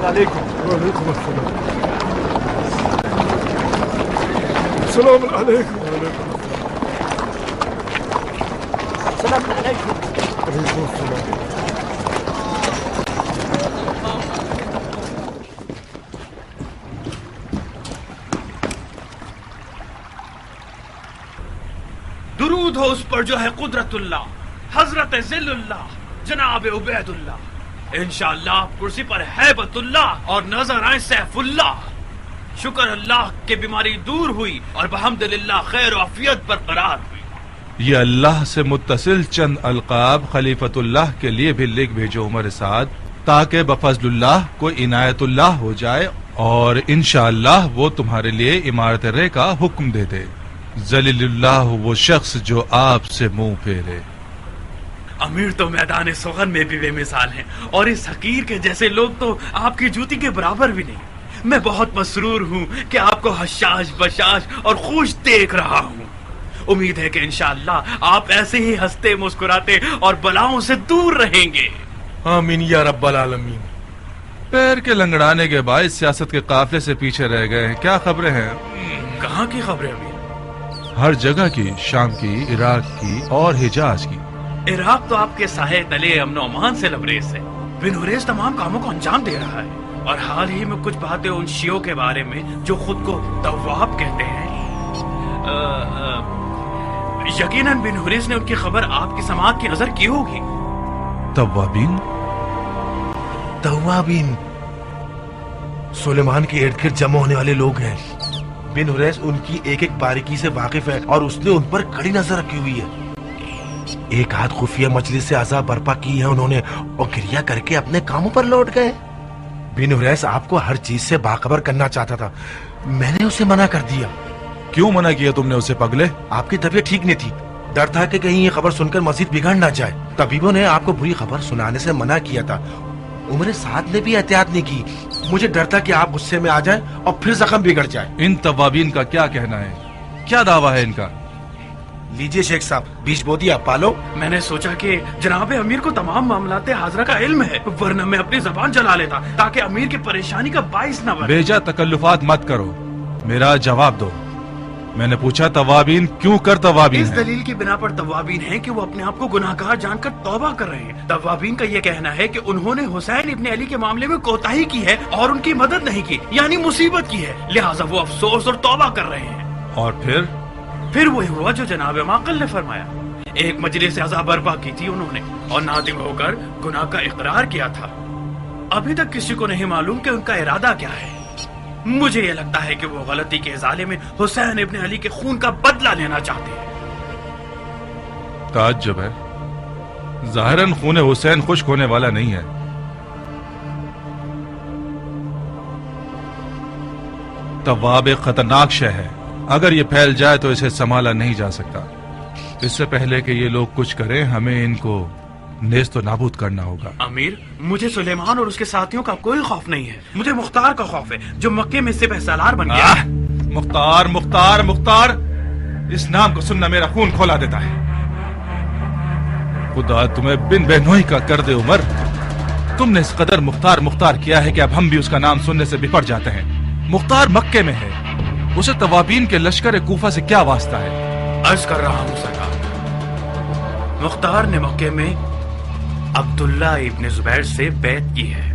عليكم. وعليكم السلام. السلام عليكم. السلام عليكم. وعليكم السلام. درود ہو اس پر جو ہے قدرت اللہ، حضرت ذل اللہ، جناب عبید اللہ. انشاءاللہ آپ کرسی پر ہیبت اللہ اور نظر آئیں سیف اللہ. شکر اللہ کہ بیماری دور ہوئی اور بحمدللہ خیر و عافیت برقرار ہوئی. یہ اللہ سے متصل چند القاب خلیفۃ اللہ کے لیے بھی لکھ بھیجو عمر سعد، تاکہ بفضل اللہ کوئی عنایت اللہ ہو جائے اور انشاءاللہ وہ تمہارے لیے عمارت رے کا حکم دے دے. ذلیل اللہ وہ شخص جو آپ سے منہ پھیرے. امیر تو میدان سخن میں بھی بے مثال ہیں، اور اس حقیر کے جیسے لوگ تو آپ کی جوتی کے برابر بھی نہیں. میں بہت مسرور ہوں کہ آپ کو حشاش بشاش اور خوش دیکھ رہا ہوں. امید ہے کہ انشاءاللہ آپ ایسے ہی ہنستے مسکراتے اور بلاؤں سے دور رہیں گے. آمین یا رب العالمین. پیر کے لنگڑانے کے باعث سیاست کے قافلے سے پیچھے رہ گئے ہیں. کیا خبریں ہیں؟ کہاں کی خبریں امیر؟ ہر جگہ کی، شام کی، عراق کی اور حجاز کی. عراق تو آپ کے سائے تلے امن و امان سے لبریز ہے. بن حریث تمام کاموں کو انجام دے رہا ہے، اور حال ہی میں کچھ باتیں ان شیعوں کے بارے میں جو خود کو تواب کہتے ہیں. یقیناً بن حریث نے ان کی خبر آپ کی سماعت کی نظر کی ہوگی. توابین سلیمان کے ارد گرد جمع ہونے والے لوگ ہیں. بن حریث ان کی ایک ایک باریکی سے واقف ہے اور اس نے ان پر کڑی نظر رکھی ہوئی ہے. ایک آدھ خفیہ مجلس سے عذاب برپا کی ہے انہوں نے، اور گریہ کر کے اپنے کاموں پر لوٹ گئے. بن حریث آپ کو ہر چیز سے باخبر کرنا چاہتا تھا، میں نے اسے منع کر دیا. کیوں منع کیا تم نے اسے پگلے؟ آپ کی طبیعت ٹھیک نہیں تھی، ڈر تھا کہ کہیں یہ خبر سن کر مزید بگڑ نہ جائے. طبیبوں نے آپ کو بری خبر سنانے سے منع کیا تھا. عمر سعد نے بھی احتیاط نہیں کی. مجھے ڈر تھا کہ آپ غصے میں آ جائیں اور پھر زخم بگڑ جائے. ان توابین کا کیا کہنا ہے؟ کیا دعویٰ ہے ان کا؟ لیجئے شیخ صاحب، بیچ بو دیا پالو. میں نے سوچا کہ جناب امیر کو تمام معاملات حاضرہ کا علم ہے، ورنہ میں اپنی زبان چلا لیتا تاکہ امیر کی پریشانی کا باعث نہ بنے. بیجا تکلفات مت کرو، میرا جواب دو. میں نے پوچھا توابین کیوں کر توابین اس ہے؟ دلیل کی بنا پر توابین ہیں کہ وہ اپنے آپ کو گناہگار جان کر توبہ کر رہے ہیں. توابین کا یہ کہنا ہے کہ انہوں نے حسین ابن علی کے معاملے میں کوتاہی کی ہے اور ان کی مدد نہیں کی، یعنی مصیبت کی ہے، لہٰذا وہ افسوس اور توبہ کر رہے ہیں. اور پھر وہی ہوا جو جناب معقل نے فرمایا. ایک مجلس سے عذاب برپا کی تھی انہوں نے، اور نادم ہو کر گناہ کا اقرار کیا تھا. ابھی تک کسی کو نہیں معلوم کہ ان کا ارادہ کیا ہے. مجھے یہ لگتا ہے کہ وہ غلطی کے ازالے میں حسین ابن علی کے خون کا بدلہ لینا چاہتے ہیں. تعجب ہے، ظاہراً خون حسین خشک ہونے والا نہیں ہے. تواب ایک خطرناک شے ہے، اگر یہ پھیل جائے تو اسے سنبھالا نہیں جا سکتا. اس سے پہلے کہ یہ لوگ کچھ کریں ہمیں ان کو نیست و نابود کرنا ہوگا. امیر، مجھے سلیمان اور اس کے ساتھیوں کا کوئی خوف نہیں ہے، مجھے مختار کا خوف ہے جو مکے میں سپہ سالار بن گیا. مختار مختار مختار، اس نام کو سننا میرا خون کھولا دیتا ہے. خدا تمہیں بن بہنوئی کا کر دے عمر، تم نے اس قدر مختار مختار کیا ہے کہ اب ہم بھی اس کا نام سننے سے بپڑ جاتے ہیں. مختار مکے میں ہے، اسے توابین کے لشکر کوفہ سے کیا واسطہ ہے؟ عرض کر رہا ہوں سرکار، مختار نے مکے میں عبداللہ ابن زبیر سے بیعت کی ہے.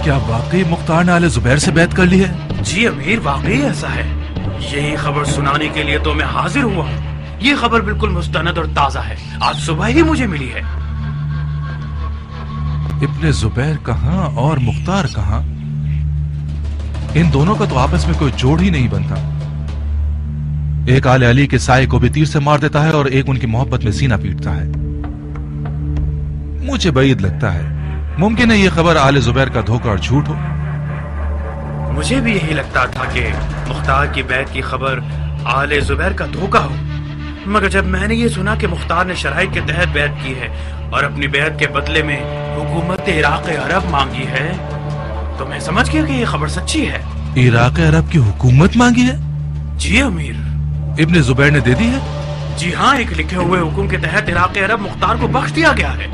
کیا واقعی مختار نے آل زبیر سے بیعت کر لی ہے؟ جی امیر، واقعی ایسا ہے. یہی خبر سنانے کے لیے تو میں حاضر ہوا ہوں. یہ خبر بالکل مستند اور تازہ ہے، آج صبح ہی مجھے ملی ہے. ابن زبیر کہاں اور مختار کہاں؟ ان دونوں کا تو آپس میں کوئی جوڑ ہی نہیں بنتا. ایک آل علی کے سائے کو بھی تیر سے مار دیتا ہے اور ایک ان کی محبت میں سینہ پیٹتا ہے. مجھے بعید لگتا ہے، ممکن ہے یہ خبر آل زبیر کا دھوکہ اور جھوٹ ہو. مجھے بھی یہی لگتا تھا کہ مختار کی بیعت کی خبر آل زبیر کا دھوکہ ہو، مگر جب میں نے یہ سنا کہ مختار نے شرائط کے تحت بیعت کی ہے اور اپنی بیعت کے بدلے میں حکومت عراق عرب مانگی ہے تو میں سمجھ گیا کہ یہ خبر سچی ہے. عراق عرب کی حکومت مانگی ہے؟ جی امیر. ابن زبیر نے دے دی ہے؟ جی ہاں، ایک لکھے ہوئے حکم کے تحت عراق عرب مختار کو بخش دیا گیا ہے.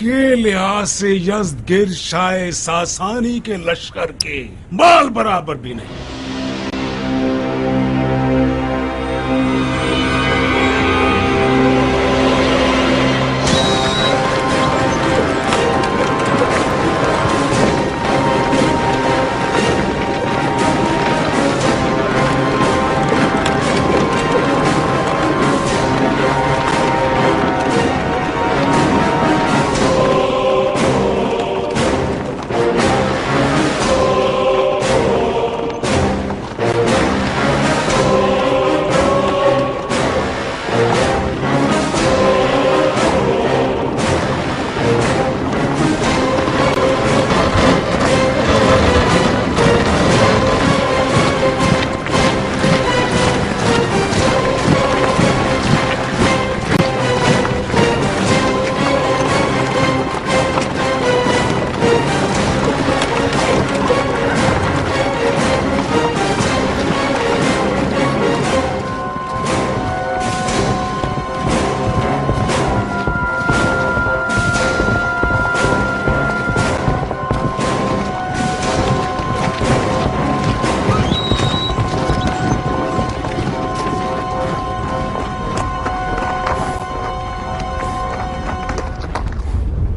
کے لحاظ سے یزد گر شاہ ساسانی کے لشکر کے بال برابر بھی نہیں.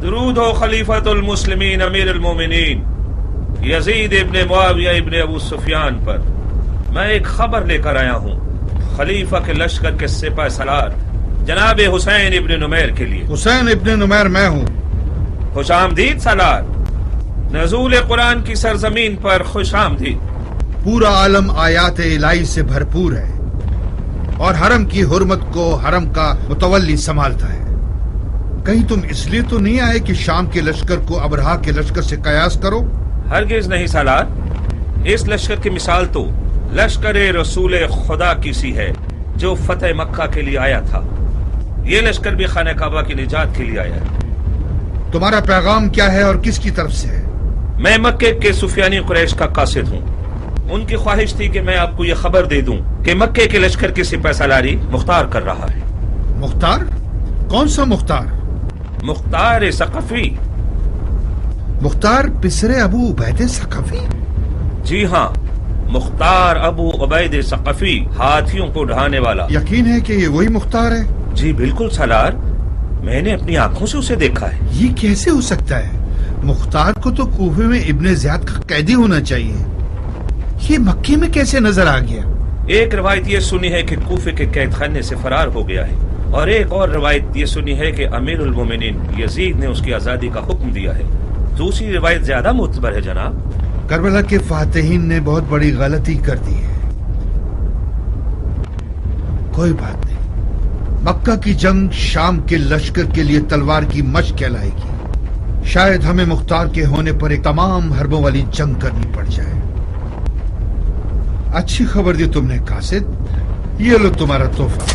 درود ہو خلیفۃ المسلمین امیر المومنین یزید ابن معاویہ ابن ابو سفیان پر. میں ایک خبر لے کر آیا ہوں خلیفہ کے لشکر کے سپہ سالار جناب حسین ابن نمیر کے لیے. حسین ابن نمیر میں ہوں. خوش آمدید سالار. نزول قرآن کی سرزمین پر خوش آمدید. پورا عالم آیات الہی سے بھرپور ہے اور حرم کی حرمت کو حرم کا متولی سنبھالتا ہے. کہیں تم اس لیے تو نہیں آئے کہ شام کے لشکر کو ابرہا کے لشکر سے قیاس کرو؟ ہرگز نہیں سالار. اس لشکر کی مثال تو لشکر رسول خدا کی سی ہے جو فتح مکہ کے لیے آیا تھا. یہ لشکر بھی خانہ کعبہ کی نجات کے لیے آیا ہے. تمہارا پیغام کیا ہے اور کس کی طرف سے ہے؟ میں مکے کے سفیانی قریش کا قاصد ہوں. ان کی خواہش تھی کہ میں آپ کو یہ خبر دے دوں کہ مکے کے لشکر کی سپہ سالاری مختار کر رہا ہے. مختار؟ کون سا مختار؟ مختار ثقفی. مختار پسر ابو عبید ثقفی؟ جی ہاں، مختار ابو عبید ثقفی، ہاتھیوں کو ڈھانے والا. یقین ہے کہ یہ وہی مختار ہے؟ جی بالکل سالار، میں نے اپنی آنکھوں سے اسے دیکھا ہے. یہ کیسے ہو سکتا ہے؟ مختار کو تو کوفے میں ابن زیاد کا قیدی ہونا چاہیے. یہ مکے میں کیسے نظر آ گیا؟ ایک روایت یہ سنی ہے کہ کوفے کے قید خانے سے فرار ہو گیا ہے، اور ایک اور روایت یہ سنی ہے کہ امیر المومنین یزید نے اس کی آزادی کا حکم دیا ہے. دوسری روایت زیادہ معتبر ہے جناب. کربلا کے فاتحین نے بہت بڑی غلطی کر دی ہے. کوئی بات نہیں، مکہ کی جنگ شام کے لشکر کے لیے تلوار کی مشق کہلائے گی. شاید ہمیں مختار کے ہونے پر ایک تمام حربوں والی جنگ کرنی پڑ جائے. اچھی خبر دی تم نے قاصد، یہ لو تمہارا تحفہ.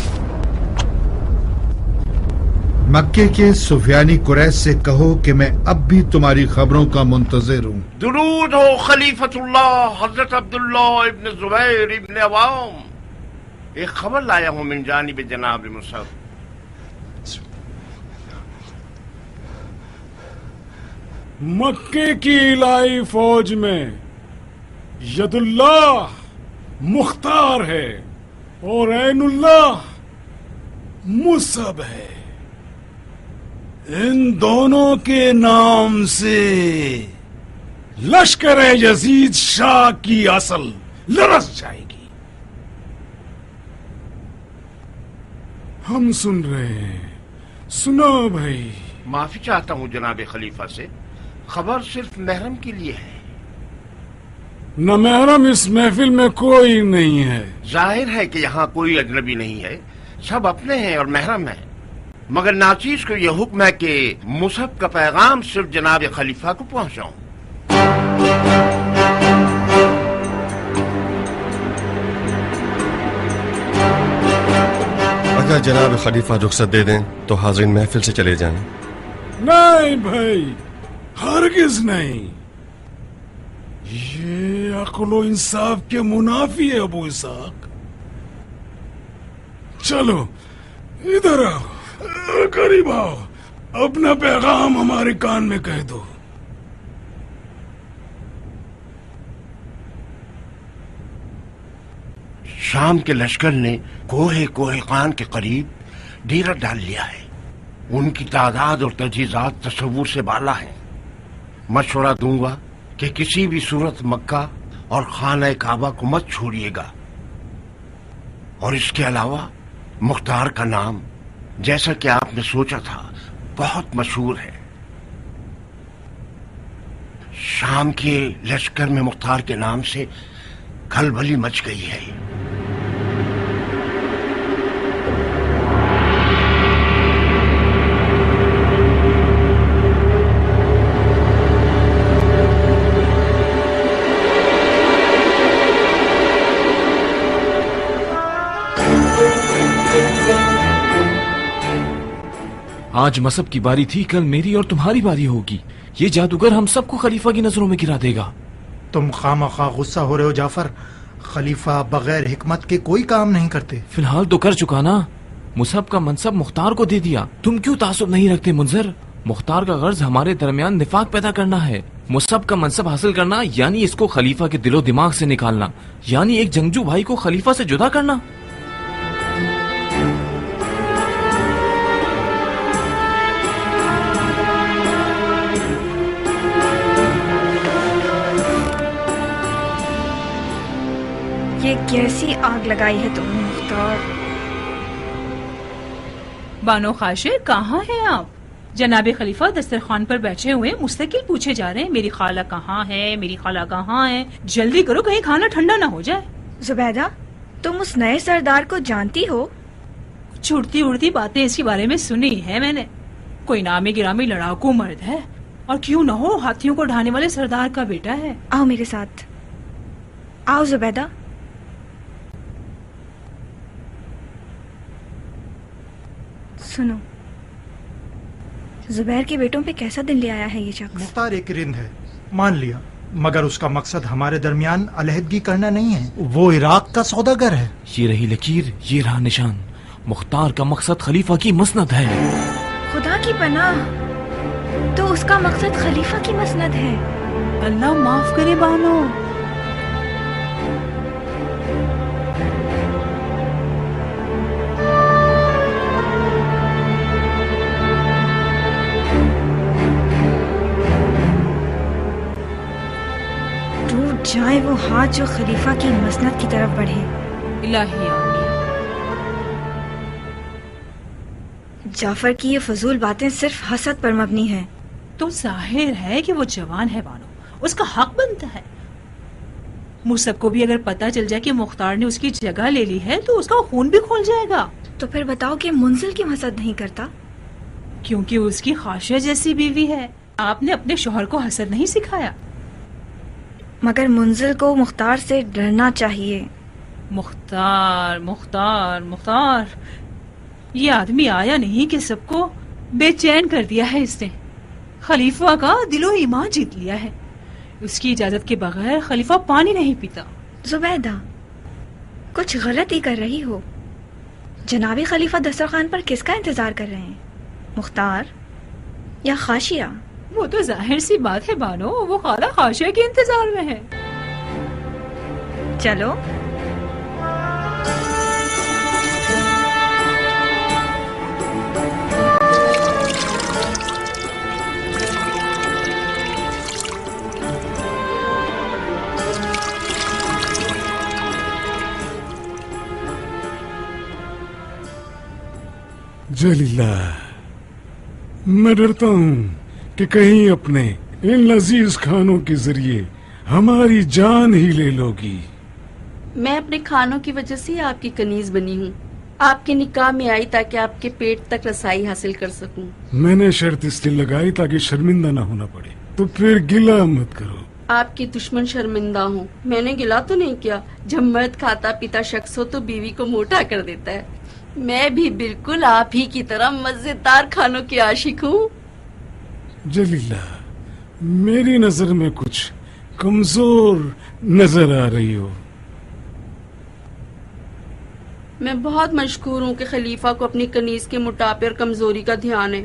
مکے کے سفیانی قریش سے کہو کہ میں اب بھی تمہاری خبروں کا منتظر ہوں. درود ہو خلیفۃ اللہ حضرت عبداللہ ابن زبیر ابن عوام. ایک خبر لایا ہوں من جانب جناب مصعب. مکے کی الہی فوج میں ید اللہ مختار ہے اور عین اللہ مصعب ہے. ان دونوں کے نام سے لشکر یزید شاہ کی اصل لرز جائے گی. ہم سن رہے ہیں، سنو بھائی. معافی چاہتا ہوں جناب خلیفہ سے، خبر صرف محرم کے لیے ہے. نہ محرم اس محفل میں کوئی نہیں ہے. ظاہر ہے کہ یہاں کوئی اجنبی نہیں ہے، سب اپنے ہیں اور محرم ہیں. مگر ناچیز کو یہ حکم ہے کہ مصعب کا پیغام صرف جناب خلیفہ کو پہنچاؤں. اگر جناب خلیفہ رخصت دے دیں تو حاضرین محفل سے چلے جائیں. نہیں بھائی، ہرگز نہیں. یہ عقل و انصاف کے منافی ہے ابو اسحاق. چلو ادھر آؤ، قریب آؤ. اپنا پیغام ہمارے کان میں کہہ دو. شام کے لشکر نے کوہ خان کے قریب ڈیرا ڈال لیا ہے. ان کی تعداد اور تجہیزات تصور سے بالا ہیں. مشورہ دوں گا کہ کسی بھی صورت مکہ اور خانہ کعبہ کو مت چھوڑیے گا. اور اس کے علاوہ مختار کا نام جیسا کہ آپ نے سوچا تھا بہت مشہور ہے. شام کے لشکر میں مختار کے نام سے کھلبلی مچ گئی ہے. آج مصب کی باری تھی، کل میری اور تمہاری باری ہوگی. یہ جادوگر ہم سب کو خلیفہ کی نظروں میں گرا دے گا. تم خواہ غصہ ہو رہے ہو جعفر. خلیفہ بغیر حکمت کے کوئی کام نہیں کرتے. فی الحال تو کر چکا نا. مصب کا منصب مختار کو دے دیا. تم کیوں تعصب نہیں رکھتے منذر؟ مختار کا غرض ہمارے درمیان نفاق پیدا کرنا ہے. مصب کا منصب حاصل کرنا یعنی اس کو خلیفہ کے دل و دماغ سے نکالنا، یعنی ایک جنگجو بھائی کو خلیفہ سے جدا کرنا. یہ کیسی آگ لگائی ہے تم نے مختار؟ بانو خاشر کہاں ہیں آپ؟ جناب خلیفہ دسترخوان پر بیٹھے ہوئے مستقل پوچھے جا رہے ہیں میری خالہ کہاں ہے، میری خالہ کہاں ہے. جلدی کرو کہیں کھانا ٹھنڈا نہ ہو جائے. زبیدہ تم اس نئے سردار کو جانتی ہو؟ کچھ اڑتی اڑتی باتیں اس کے بارے میں سنی ہے میں نے. کوئی نامی گرامی لڑاکو مرد ہے، اور کیوں نہ ہو ہاتھیوں کو ڈھانے والے سردار کا بیٹا ہے. آؤ میرے ساتھ، آؤ زبیدہ. سنو، زبیر کے بیٹوں پہ کیسا دن لے آیا ہے یہ شخص. مختار ایک رند ہے، مان لیا، مگر اس کا مقصد ہمارے درمیان علیحدگی کرنا نہیں ہے. وہ عراق کا سوداگر ہے. یہ رہی لکیر، یہ رہا نشان. مختار کا مقصد خلیفہ کی مسند ہے. خدا کی پناہ، تو اس کا مقصد خلیفہ کی مسند ہے. اللہ معاف کرے بانو. جائے وہ ہاتھ جو خلیفہ کی مسند کی طرف بڑھے. الہی آمین. جعفر کی یہ فضول باتیں صرف حسد پر مبنی ہیں. تو ظاہر ہے کہ وہ جوان ہے بانو، اس کا حق بنتا ہے. مصب کو بھی اگر پتہ چل جائے کہ مختار نے اس کی جگہ لے لی ہے تو اس کا خون بھی کھول جائے گا. تو پھر بتاؤ کہ منزل کیوں حسد نہیں کرتا؟ کیونکہ اس کی خاشہ جیسی بیوی ہے. آپ نے اپنے شوہر کو حسد نہیں سکھایا. مگر منزل کو مختار سے ڈرنا چاہیے. مختار مختار مختار، یہ آدمی آیا نہیں کہ سب کو بے چین کر دیا ہے. اس نے خلیفہ کا دل و ایمان جیت لیا ہے. اس کی اجازت کے بغیر خلیفہ پانی نہیں پیتا. زبیدہ کچھ غلط ہی کر رہی ہو. جناب خلیفہ دسترخوان پر کس کا انتظار کر رہے ہیں، مختار یا خاشیہ؟ وہ تو ظاہر سی بات ہے بانو، وہ خالہ خاشیہ کے انتظار میں ہے. چلو. جلیلہ، میں ڈرتا ہوں کہ کہیں اپنے ان لذیذ کھانوں کے ذریعے ہماری جان ہی لے لو گی. میں اپنے کھانوں کی وجہ سے آپ کی کنیز بنی ہوں. آپ کے نکاح میں آئی تاکہ آپ کے پیٹ تک رسائی حاصل کر سکوں. میں نے شرط اس لیے لگائی تاکہ شرمندہ نہ ہونا پڑے. تو پھر گلہ مت کرو. آپ کے دشمن شرمندہ ہوں. میں نے گلہ تو نہیں کیا. جب مرد کھاتا پیتا شخص ہو تو بیوی کو موٹا کر دیتا ہے. میں بھی بالکل آپ ہی کی طرح مزیدار کھانوں کی عاشق ہوں. جلیلہ، میری نظر میں کچھ کمزور نظر آ رہی ہو. میں بہت مشکور ہوں کہ خلیفہ کو اپنی کنیز کے موٹاپے اور کمزوری کا دھیان ہے.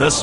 10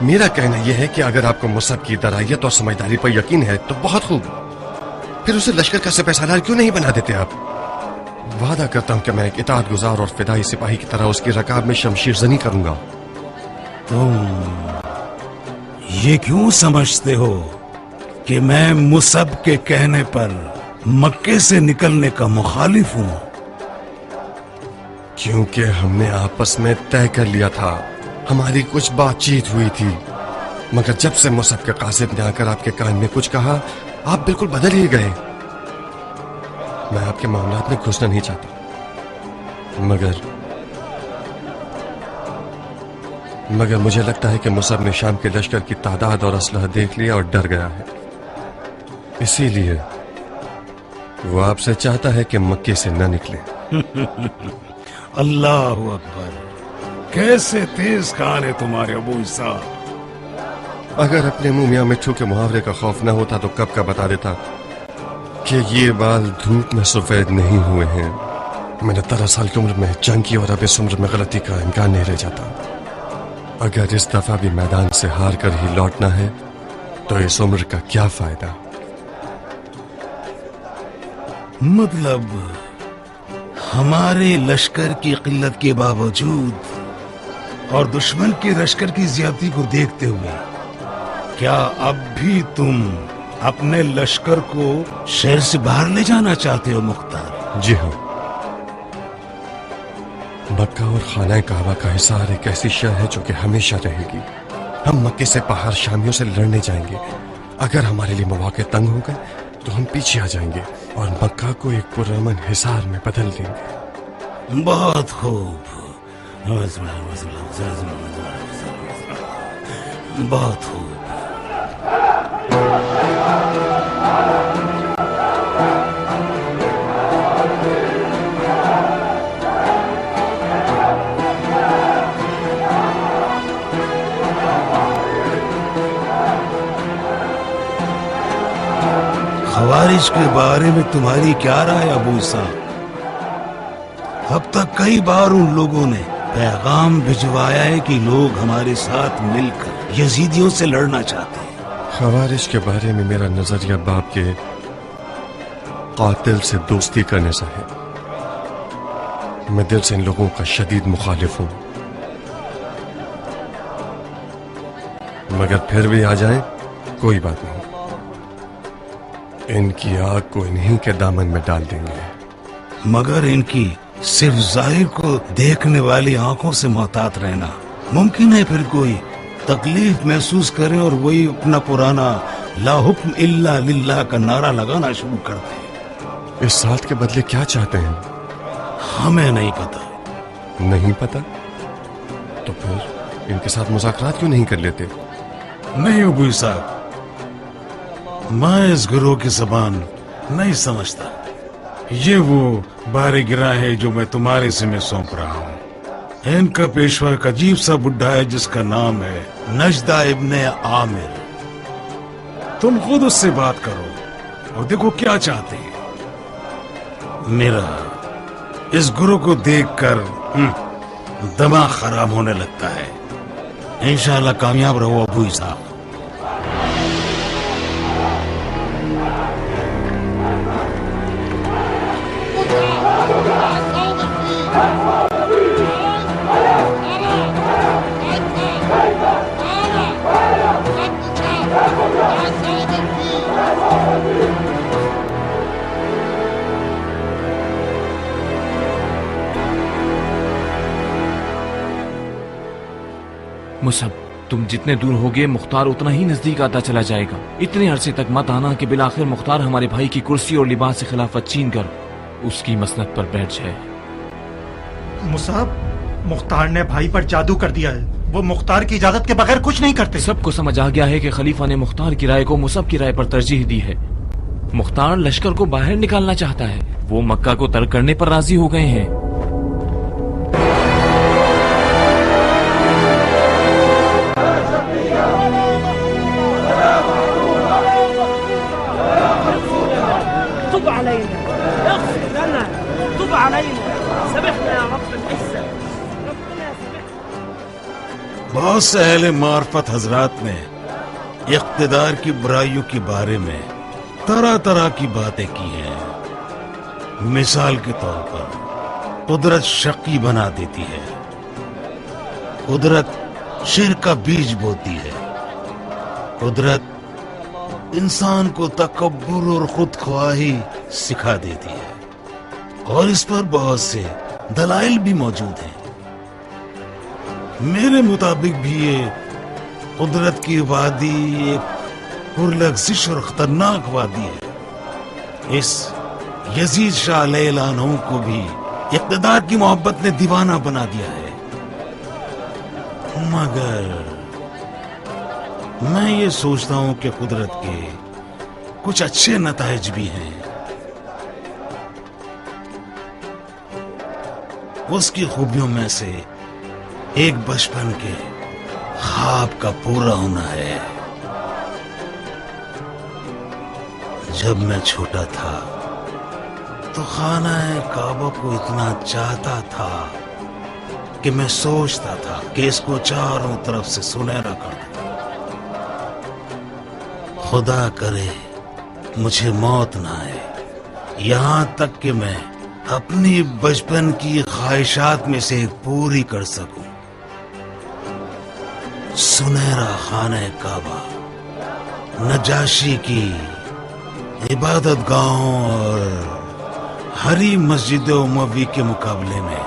میرا کہنا یہ ہے کہ اگر آپ کو مصعب کی درائیت اور سمجھداری پر یقین ہے تو بہت خوب، پھر اسے لشکر کا سپہ سالار کیوں نہیں بنا دیتے آپ؟ وعدہ کرتا ہوں کہ میں ایک اطاعت گزار اور فدائی سپاہی کی طرح اس کی رکاب میں شمشیر زنی کروں گا۔ تم یہ کیوں سمجھتے ہو کہ میں مصعب کے کہنے پر مکے سے نکلنے کا مخالف ہوں؟ کیونکہ ہم نے آپس میں طے کر لیا تھا، ہماری کچھ بات چیت ہوئی تھی، مگر جب سے مصعب کے قاصد نے آ کر آپ کے کان میں کچھ کہا آپ بالکل بدل ہی گئے۔ میں آپ کے معاملات میں گھسنا نہیں چاہتا، مگر مجھے لگتا ہے کہ مصعب نے شام کے لشکر کی تعداد اور اسلحہ دیکھ لیا اور ڈر گیا ہے، اسی لیے وہ آپ سے چاہتا ہے کہ مکے سے نہ نکلے۔ اللہ اکبر، کیسے تیز کان ہے تمہارے ابو عیسیٰ۔ اگر اپنے منہ میاں مٹھو کے محاورے کا خوف نہ ہوتا تو کب کا بتا دیتا کہ یہ بال دھوپ میں سفید نہیں ہوئے ہیں۔ میں نے 13 سال کی عمر میں جنگ کی اور اب اس عمر میں غلطی کا امکان نہیں رہ جاتا۔ اگر اس دفعہ بھی میدان سے ہار کر ہی لوٹنا ہے تو اس عمر کا کیا فائدہ؟ مطلب ہمارے لشکر کی قلت کے باوجود اور دشمن کے لشکر کی زیادتی کو دیکھتے ہوئے کیا اب بھی تم اپنے لشکر کو شہر سے باہر لے جانا چاہتے ہو مختار؟ جی ہاں، مکہ اور خانہ کعبہ کا حصار ایک ایسی شے ہے جو کہ ہمیشہ رہے گی۔ ہم مکے سے باہر شامیوں سے لڑنے جائیں گے، اگر ہمارے لیے مواقع تنگ ہو گئے تو ہم پیچھے آ جائیں گے اور مکہ کو ایک پرامن حصار میں بدل دیں گے۔ بہت خوب، بہت خوب۔ خوارج کے بارے میں تمہاری کیا رائے ابو عیسیٰ؟ اب تک کئی بار ان لوگوں نے پیغام بھجوایا ہے کہ لوگ ہمارے ساتھ مل کر یزیدیوں سے لڑنا چاہتے ہیں۔ خوارج کے بارے میں میرا نظریہ باپ کے قاتل سے دوستی کرنے سے ہے۔ میں دل سے ان لوگوں کا شدید مخالف ہوں، مگر پھر بھی آ جائیں کوئی بات نہیں، ان کی آگ کو انہی کے دامن میں ڈال دیں گے۔ مگر ان کی صرف ظاہر کو دیکھنے والی آنکھوں سے محتاط رہنا۔ ممکن ہے پھر کوئی تکلیف محسوس کرے اور وہی اپنا پرانا لا حکم الا للہ کا نعرہ لگانا شروع کر دے۔ اس ساتھ کے بدلے کیا چاہتے ہیں؟ ہمیں نہیں پتا۔ نہیں پتا؟ تو پھر ان کے ساتھ مذاکرات کیوں نہیں کر لیتے؟ نہیں ابو صاحب، میں اس گروہ کی زبان نہیں سمجھتا۔ یہ وہ بارے گرا ہے جو میں تمہارے ذمہ سونپ رہا ہوں۔ ان کا پیشوا ایک عجیب سا بڈھا ہے جس کا نام ہے نجدہ ابن عامر۔ تم خود اس سے بات کرو اور دیکھو کیا چاہتے ہیں۔ میرا اس گروہ کو دیکھ کر دماغ خراب ہونے لگتا ہے۔ انشاءاللہ کامیاب رہو ابو صاحب۔ مصعب، تم جتنے دور ہوگے مختار اتنا ہی نزدیک آتا چلا جائے گا۔ اتنے عرصے تک مت آنا کہ بالآخر مختار ہمارے بھائی کی کرسی اور لباس سے خلافت چھین کر اس کی مسند پر بیٹھ جائے۔ مصعب، مختار نے بھائی پر جادو کر دیا ہے، وہ مختار کی اجازت کے بغیر کچھ نہیں کرتے۔ سب کو سمجھ آ گیا ہے کہ خلیفہ نے مختار کی رائے کو مصعب کی رائے پر ترجیح دی ہے۔ مختار لشکر کو باہر نکالنا چاہتا ہے، وہ مکہ کو ترک کرنے پر راضی ہو گئے ہیں۔ بہت سے اہل معرفت حضرات نے اقتدار کی برائیوں کے بارے میں طرح طرح کی باتیں کی ہیں. مثال کے طور پر قدرت شقی بنا دیتی ہے، قدرت شر کا بیج بوتی ہے، قدرت انسان کو تکبر اور خود خواہی سکھا دیتی ہے، اور اس پر بہت سے دلائل بھی موجود ہیں. میرے مطابق بھی یہ قدرت کی وادی ایک پرلغزش اور خطرناک وادی ہے. اس یزید شاہ علیہ العنہ کو بھی اقتدار کی محبت نے دیوانہ بنا دیا ہے. مگر میں یہ سوچتا ہوں کہ قدرت کے کچھ اچھے نتائج بھی ہیں. اس کی خوبیوں میں سے ایک بچپن کے خواب کا پورا ہونا ہے. جب میں چھوٹا تھا تو خانہ کعبہ کو اتنا چاہتا تھا کہ میں سوچتا تھا کہ اس کو چاروں طرف سے سنہرا کر دوں. خدا کرے مجھے موت نہ آئے یہاں تک کہ میں اپنی بچپن کی خواہشات میں سے ایک پوری کر سکوں. سنہرا خانہ کعبہ نجاشی کی عبادت گاہوں اور ہری مسجد اموی کے مقابلے میں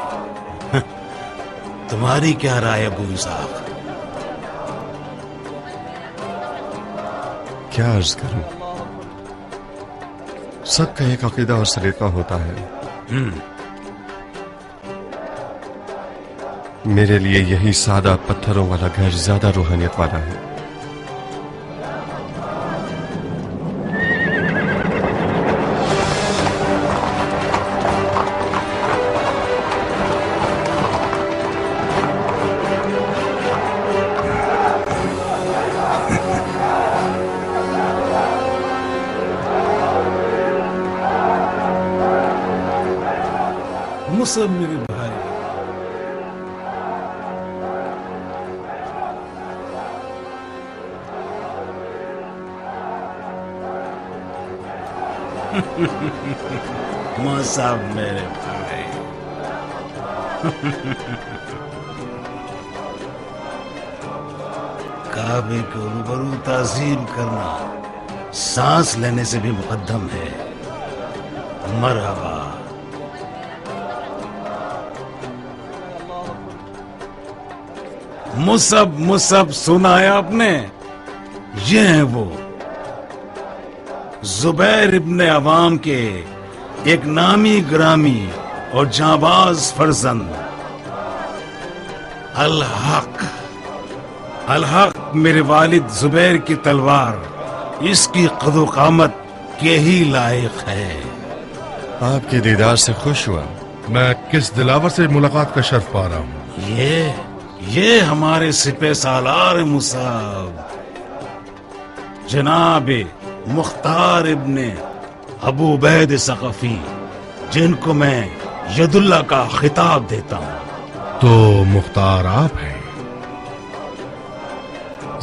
تمہاری کیا رائے ابو اسحاق؟ کیا عرض کروں، سب کا ایک عقیدہ اور سلیقہ ہوتا ہے. میرے لیے یہی سادہ پتھروں والا گھر زیادہ روحانیت والا ہے. مصعب میرے بھائی، مصعب میرے بھائی، کعبے کے روبرو تعظیم کرنا سانس لینے سے بھی مقدم ہے. مرحبا. مصعب سنا ہے آپ نے؟ یہ ہیں وہ زبیر ابن عوام کے ایک نامی گرامی اور جانباز فرزند الحق میرے والد زبیر کی تلوار اس کی قد و قامت کے ہی لائق ہے. آپ کے دیدار سے خوش ہوا. میں کس دلاور سے ملاقات کا شرف پا رہا ہوں؟ یہ ہمارے سپہ سالار مصعب جناب مختار ابن ابو عبید ثقفی، جن کو میں ید اللہ کا خطاب دیتا ہوں. تو مختار آپ ہیں؟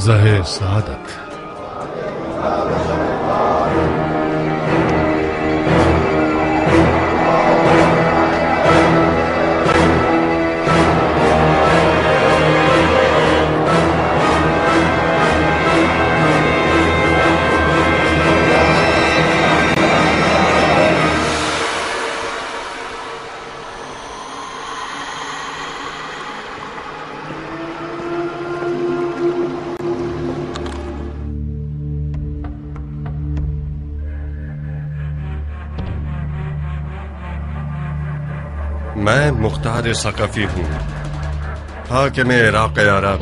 ظاہر سعادت. میں مختار ثقفی ہوں، حاکم عراق عرب.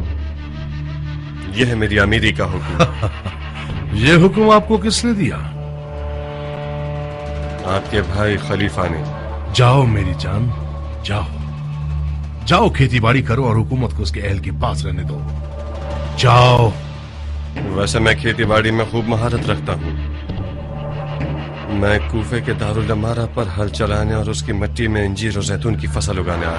یہ ہے میری امیری کا حکم. یہ حکم آپ کو کس نے دیا؟ آپ کے بھائی خلیفہ نے. جاؤ میری جان، جاؤ کھیتی باڑی کرو اور حکومت کو اس کے اہل کے پاس رہنے دو. جاؤ. ویسے میں کھیتی باڑی میں خوب مہارت رکھتا ہوں. میں کوفے کے دارالعمارہ پر ہل چلانے اور اس کی مٹی میں انجیر اور زیتون کی فصل اگانے آیا.